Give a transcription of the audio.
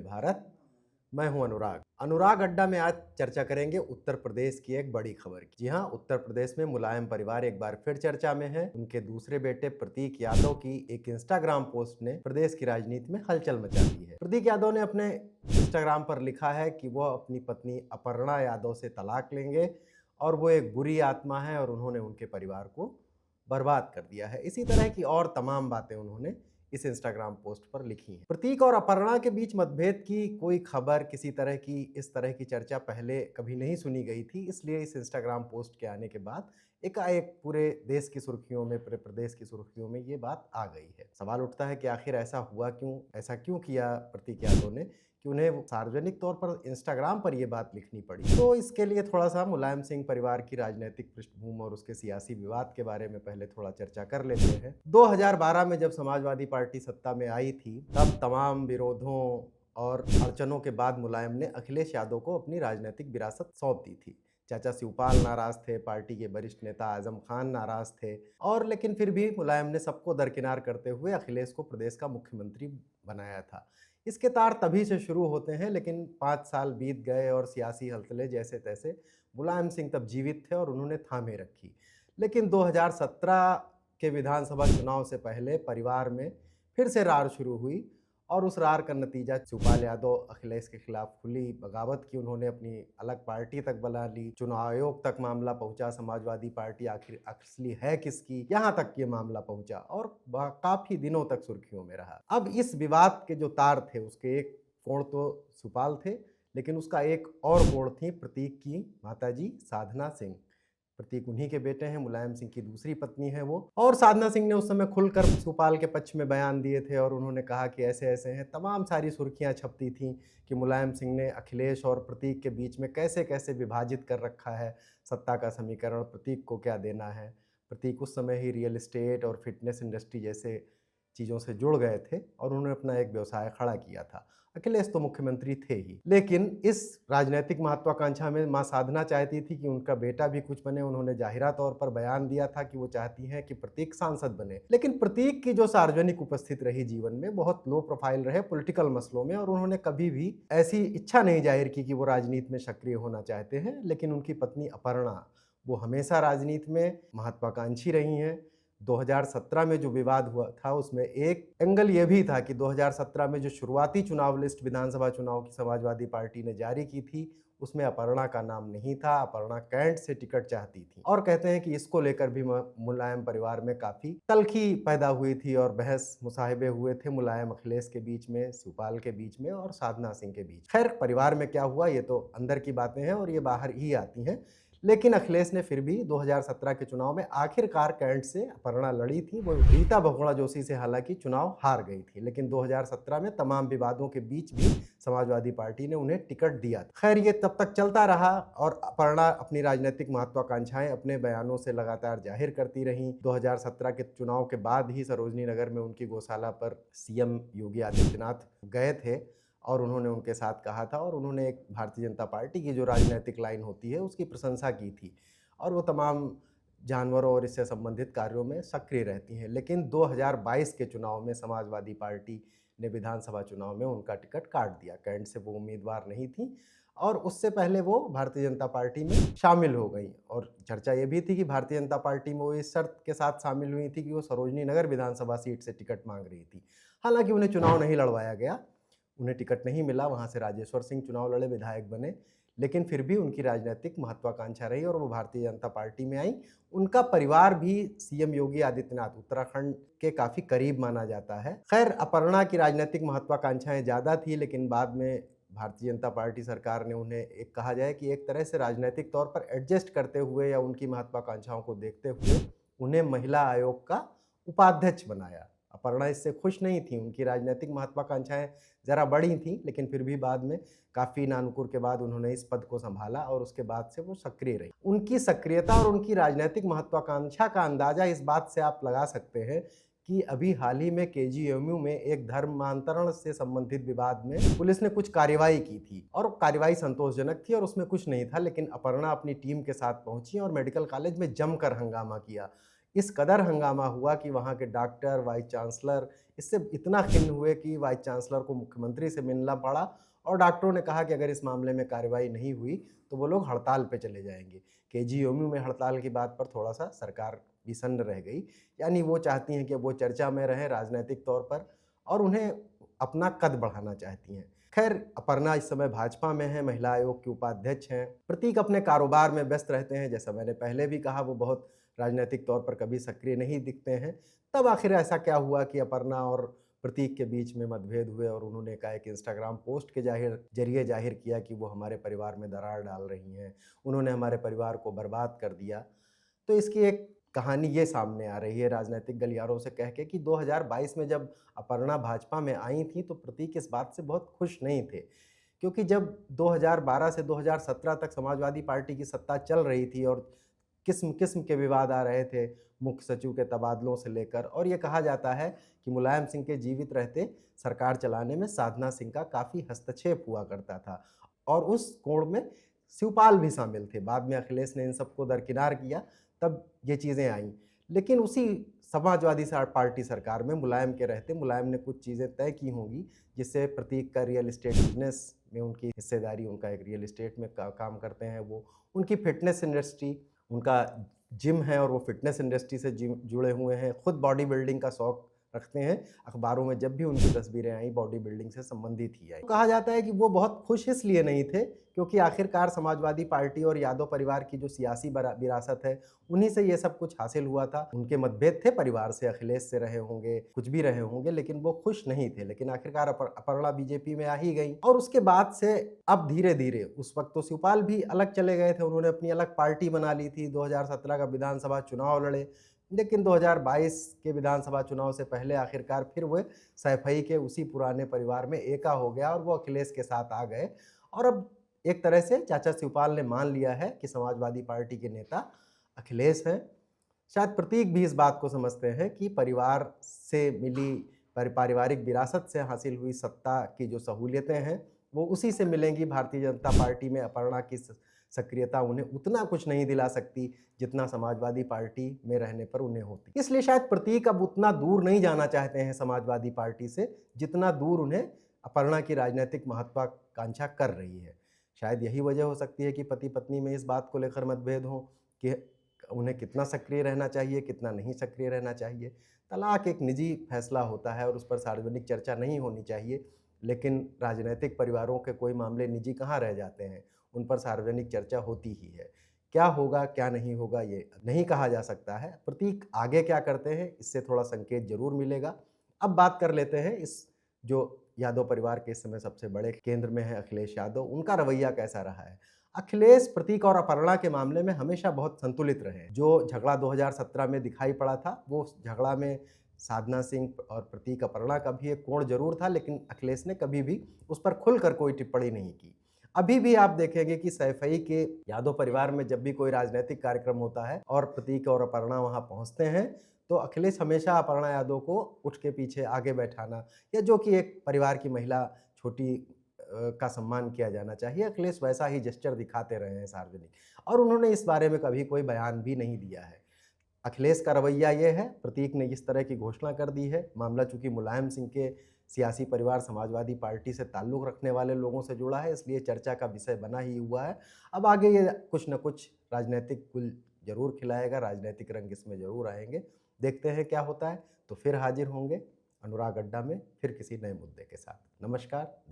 भारत। मैं हूं अनुराग। अनुराग अड्डा में आज चर्चा करेंगे उत्तर प्रदेश की एक बड़ी खबर की। जी हां, उत्तर प्रदेश में मुलायम परिवार एक बार फिर चर्चा में है। उनके दूसरे बेटे प्रतीक यादव की एक इंस्टाग्राम पोस्ट ने प्रदेश की राजनीति में हलचल मचा दी है। प्रतीक यादव ने अपने इंस्टाग्राम पर लिखा है कि वह अपनी पत्नी अपर्णा यादव से तलाक लेंगे और वो एक बुरी आत्मा है और उन्होंने उनके परिवार को बर्बाद कर दिया है। इसी तरह की और तमाम बातें उन्होंने इस इंस्टाग्राम पोस्ट पर लिखी है। प्रतीक और अपर्णा के बीच मतभेद की कोई खबर, किसी तरह की इस तरह की चर्चा पहले कभी नहीं सुनी गई थी। इसलिए इस इंस्टाग्राम पोस्ट के आने के बाद एकाएक पूरे देश की सुर्खियों में, पूरे प्रदेश की सुर्खियों में ये बात आ गई है। सवाल उठता है कि आखिर ऐसा हुआ क्यों, ऐसा क्यों किया प्रतीक यादव ने कि उन्हें सार्वजनिक तौर पर इंस्टाग्राम पर यह बात लिखनी पड़ी। तो इसके लिए थोड़ा सा मुलायम सिंह परिवार की राजनीतिक पृष्ठभूमि और उसके सियासी विवाद के बारे में पहले थोड़ा चर्चा कर लेते हैं। 2012 में जब समाजवादी पार्टी सत्ता में आई थी, तब तमाम विरोधों और अड़चनों के बाद मुलायम ने अखिलेश यादव को अपनी राजनीतिक विरासत सौंप दी थी। चाचा शिवपाल नाराज थे, पार्टी के वरिष्ठ नेता आजम खान नाराज थे, और लेकिन फिर भी मुलायम ने सबको दरकिनार करते हुए अखिलेश को प्रदेश का मुख्यमंत्री बनाया था। इसके तार तभी से शुरू होते हैं, लेकिन 5 साल बीत गए और सियासी हलचलें जैसे तैसे। मुलायम सिंह तब जीवित थे और उन्होंने थामे रखी। लेकिन 2017 के विधानसभा चुनाव से पहले परिवार में फिर से रार शुरू हुई और उस रार का नतीजा शिवपाल यादव अखिलेश के खिलाफ खुली बगावत की। उन्होंने अपनी अलग पार्टी तक बना ली, चुनाव आयोग तक मामला पहुंचा, समाजवादी पार्टी आखिर असली है किसकी, यहां तक ये मामला पहुंचा और काफी दिनों तक सुर्खियों में रहा। अब इस विवाद के जो तार थे, उसके एक कोण तो शिवपाल थे, लेकिन उसका एक और कोण थी प्रतीक की माताजी साधना सिंह। प्रतीक उन्हीं के बेटे हैं, मुलायम सिंह की दूसरी पत्नी है वो। और साधना सिंह ने उस समय खुलकर शिवपाल के पक्ष में बयान दिए थे और उन्होंने कहा कि ऐसे ऐसे हैं। तमाम सारी सुर्खियां छपती थीं कि मुलायम सिंह ने अखिलेश और प्रतीक के बीच में कैसे कैसे विभाजित कर रखा है सत्ता का समीकरण, प्रतीक को क्या देना है। प्रतीक उस समय ही रियल एस्टेट और फिटनेस इंडस्ट्री जैसे चीज़ों से जुड़ गए थे और उन्होंने अपना एक व्यवसाय खड़ा किया था। अखिलेश तो मुख्यमंत्री थे ही, लेकिन इस राजनीतिक महत्वाकांक्षा में मां साधना चाहती थी कि उनका बेटा भी कुछ बने। उन्होंने जाहिरा तौर पर बयान दिया था कि वो चाहती हैं कि प्रतीक सांसद बने। लेकिन प्रतीक की जो सार्वजनिक उपस्थित रही जीवन में, बहुत लो प्रोफाइल रहे पॉलिटिकल मसलों में, और उन्होंने कभी भी ऐसी इच्छा नहीं जाहिर की कि वो राजनीति में सक्रिय होना चाहते हैं। लेकिन उनकी पत्नी अपर्णा, वो हमेशा राजनीति में महत्वाकांक्षी रही हैं। 2017 में जो विवाद हुआ था, उसमें एक एंगल ये भी था कि 2017 में जो शुरुआती चुनाव लिस्ट विधानसभा चुनाव की समाजवादी पार्टी ने जारी की थी, उसमें अपर्णा का नाम नहीं था। अपर्णा कैंट से टिकट चाहती थी और कहते हैं कि इसको लेकर भी मुलायम परिवार में काफी तल्खी पैदा हुई थी और बहस मुसाहिबे हुए थे मुलायम अखिलेश के बीच में, शिवपाल के बीच में और साधना सिंह के बीच। खैर, परिवार में क्या हुआ ये तो अंदर की बातें हैं और ये बाहर ही आती हैं। लेकिन अखिलेश ने फिर भी 2017 के चुनाव में आखिरकार कैंट से अपर्णा लड़ी थी। वो रीता बहुगुणा जोशी से हालांकि चुनाव हार गई थी, लेकिन 2017 में तमाम विवादों के बीच भी समाजवादी पार्टी ने उन्हें टिकट दिया था। खैर, ये तब तक चलता रहा और अपर्णा अपनी राजनीतिक महत्वाकांक्षाएं अपने बयानों से लगातार जाहिर करती रहीं। 2017 के चुनाव के बाद ही सरोजनी नगर में उनकी गौशाला पर सीएम योगी आदित्यनाथ गए थे और उन्होंने उनके साथ कहा था और उन्होंने एक भारतीय जनता पार्टी की जो राजनीतिक लाइन होती है उसकी प्रशंसा की थी और वो तमाम जानवरों और इससे संबंधित कार्यों में सक्रिय रहती हैं। लेकिन 2022 के चुनाव में समाजवादी पार्टी ने विधानसभा चुनाव में उनका टिकट काट दिया। कैंट से वो उम्मीदवार नहीं थी और उससे पहले वो भारतीय जनता पार्टी में शामिल हो गई और चर्चा ये भी थी कि भारतीय जनता पार्टी में वो इस शर्त के साथ शामिल हुई थी कि वो सरोजनी नगर विधानसभा सीट से टिकट मांग रही थी। हालांकि उन्हें चुनाव नहीं लड़वाया गया, उन्हें टिकट नहीं मिला, वहाँ से राजेश्वर सिंह चुनाव लड़े, विधायक बने, लेकिन फिर भी उनकी राजनीतिक महत्वाकांक्षा रही और वो भारतीय जनता पार्टी में आई। उनका परिवार भी सीएम योगी आदित्यनाथ उत्तराखंड के काफ़ी करीब माना जाता है। खैर, अपर्णा की राजनीतिक महत्वाकांक्षाएं ज़्यादा थी, लेकिन बाद में भारतीय जनता पार्टी सरकार ने उन्हें एक कहा जाए कि एक तरह से राजनीतिक तौर पर एडजस्ट करते हुए या उनकी महत्वाकांक्षाओं को देखते हुए उन्हें महिला आयोग का उपाध्यक्ष बनाया। अपर्णा इससे खुश नहीं थी, उनकी राजनीतिक महत्वाकांक्षाएं ज़रा बड़ी थीं, लेकिन फिर भी बाद में काफ़ी नानुकुर के बाद उन्होंने इस पद को संभाला और उसके बाद से वो सक्रिय रही। उनकी सक्रियता और उनकी राजनीतिक महत्वाकांक्षा का अंदाज़ा इस बात से आप लगा सकते हैं कि अभी हाल ही में केजीएमयू में एक धर्मांतरण से संबंधित विवाद में पुलिस ने कुछ कार्रवाई की थी और कार्रवाई संतोषजनक थी और उसमें कुछ नहीं था, लेकिन अपर्णा अपनी टीम के साथ पहुंची और मेडिकल कॉलेज में जमकर हंगामा किया। इस कदर हंगामा हुआ कि वहाँ के डॉक्टर, वाइस चांसलर इससे इतना खिन्न हुए कि वाइस चांसलर को मुख्यमंत्री से मिलना पड़ा और डॉक्टरों ने कहा कि अगर इस मामले में कार्रवाई नहीं हुई तो वो लोग हड़ताल पे चले जाएंगे। केजीएमयू में हड़ताल की बात पर थोड़ा सा सरकार विसन्न रह गई, यानी वो चाहती हैं कि वो चर्चा में रहें राजनीतिक तौर पर और उन्हें अपना कद बढ़ाना चाहती हैं। खैर, अपर्णा इस समय भाजपा में है, महिला आयोग की उपाध्यक्ष हैं। प्रतीक अपने कारोबार में व्यस्त रहते हैं, जैसा मैंने पहले भी कहा वो बहुत राजनीतिक तौर पर कभी सक्रिय नहीं दिखते हैं। तब आखिर ऐसा क्या हुआ कि अपर्णा और प्रतीक के बीच में मतभेद हुए और उन्होंने एक इंस्टाग्राम पोस्ट के जरिए जाहिर किया कि वो हमारे परिवार में दरार डाल रही हैं, उन्होंने हमारे परिवार को बर्बाद कर दिया। तो इसकी एक कहानी ये सामने आ रही है राजनीतिक गलियारों से कह के कि 2022 में जब अपर्णा भाजपा में आई थी तो प्रतीक इस बात से बहुत खुश नहीं थे, क्योंकि जब 2012 से 2017 तक समाजवादी पार्टी की सत्ता चल रही थी और किस्म किस्म के विवाद आ रहे थे मुख्य सचिव के तबादलों से लेकर, और ये कहा जाता है कि मुलायम सिंह के जीवित रहते सरकार चलाने में साधना सिंह का काफ़ी हस्तक्षेप हुआ करता था और उस कोण में शिवपाल भी शामिल थे। बाद में अखिलेश ने इन सबको दरकिनार किया, तब ये चीज़ें आईं। लेकिन उसी समाजवादी पार्टी सरकार में मुलायम के रहते मुलायम ने कुछ चीज़ें तय की होंगी, जिससे प्रतीक का रियल एस्टेट बिजनेस में उनकी हिस्सेदारी, उनका एक रियल एस्टेट में काम करते हैं वो, उनकी फिटनेस इंडस्ट्री, उनका जिम है और वो फिटनेस इंडस्ट्री से जुड़े हुए हैं, खुद बॉडी बिल्डिंग का शौक रखते हैं। अखबारों में जब भी उनकी तस्वीरें आई बॉडी बिल्डिंग से संबंधित ही आई। कहा जाता है कि वो बहुत खुश इसलिए नहीं थे क्योंकि आखिरकार समाजवादी पार्टी और यादव परिवार की जो सियासी विरासत है उन्हीं से ये सब कुछ हासिल हुआ था। उनके मतभेद थे परिवार से, अखिलेश से रहे होंगे, कुछ भी रहे होंगे, लेकिन वो खुश नहीं थे। लेकिन आखिरकार अपर्णा बीजेपी में आ ही गई और उसके बाद से अब धीरे धीरे, उस वक्त तो शिवपाल भी अलग चले गए थे, उन्होंने अपनी अलग पार्टी बना ली थी, 2017 का विधानसभा चुनाव लड़े, लेकिन 2022 के विधानसभा चुनाव से पहले आखिरकार फिर वो सैफई के उसी पुराने परिवार में एका हो गया और वो अखिलेश के साथ आ गए। और अब एक तरह से चाचा शिवपाल ने मान लिया है कि समाजवादी पार्टी के नेता अखिलेश हैं। शायद प्रतीक भी इस बात को समझते हैं कि परिवार से मिली, पारिवारिक विरासत से हासिल हुई सत्ता की जो सहूलियतें हैं वो उसी से मिलेंगी। भारतीय जनता पार्टी में अपर्णा की सक्रियता उन्हें उतना कुछ नहीं दिला सकती जितना समाजवादी पार्टी में रहने पर उन्हें होती। इसलिए शायद प्रतीक अब उतना दूर नहीं जाना चाहते हैं समाजवादी पार्टी से जितना दूर उन्हें अपर्णा की राजनीतिक महत्वाकांक्षा कर रही है। शायद यही वजह हो सकती है कि पति पत्नी में इस बात को लेकर मतभेद हो कि उन्हें कितना सक्रिय रहना चाहिए, कितना नहीं सक्रिय रहना चाहिए। तलाक एक निजी फैसला होता है और उस पर सार्वजनिक चर्चा नहीं होनी चाहिए, लेकिन राजनीतिक परिवारों के कोई मामले निजी कहाँ रह जाते हैं, उन पर सार्वजनिक चर्चा होती ही है। क्या होगा क्या नहीं होगा ये नहीं कहा जा सकता है। प्रतीक आगे क्या करते हैं इससे थोड़ा संकेत जरूर मिलेगा। अब बात कर लेते हैं इस जो यादव परिवार के इस समय सबसे बड़े केंद्र में है अखिलेश यादव, उनका रवैया कैसा रहा है। अखिलेश प्रतीक और अपर्णा के मामले में हमेशा बहुत संतुलित रहे। जो झगड़ा 2017 में दिखाई पड़ा था वो उस झगड़ा में साधना सिंह और प्रतीक अपर्णा का भी एक कोण जरूर था, लेकिन अखिलेश ने कभी भी उस पर खुलकर कोई टिप्पणी नहीं की। अभी भी आप देखेंगे कि सैफई के यादव परिवार में जब भी कोई राजनीतिक कार्यक्रम होता है और प्रतीक और अपर्णा वहां पहुंचते हैं तो अखिलेश हमेशा अपर्णा यादव को उठ के पीछे आगे बैठाना, या जो कि एक परिवार की महिला छोटी का सम्मान किया जाना चाहिए, अखिलेश वैसा ही जेस्चर दिखाते रहे हैं सार्वजनिक, और उन्होंने इस बारे में कभी कोई बयान भी नहीं दिया है। अखिलेश का रवैया ये है, प्रतीक ने इस तरह की घोषणा कर दी है। मामला चूंकि मुलायम सिंह के सियासी परिवार समाजवादी पार्टी से ताल्लुक़ रखने वाले लोगों से जुड़ा है, इसलिए चर्चा का विषय बना ही हुआ है। अब आगे ये कुछ न कुछ राजनीतिक गुल जरूर खिलाएगा, राजनीतिक रंग इसमें जरूर आएंगे। देखते हैं क्या होता है। तो फिर हाजिर होंगे अनुराग अड्डा में फिर किसी नए मुद्दे के साथ। नमस्कार।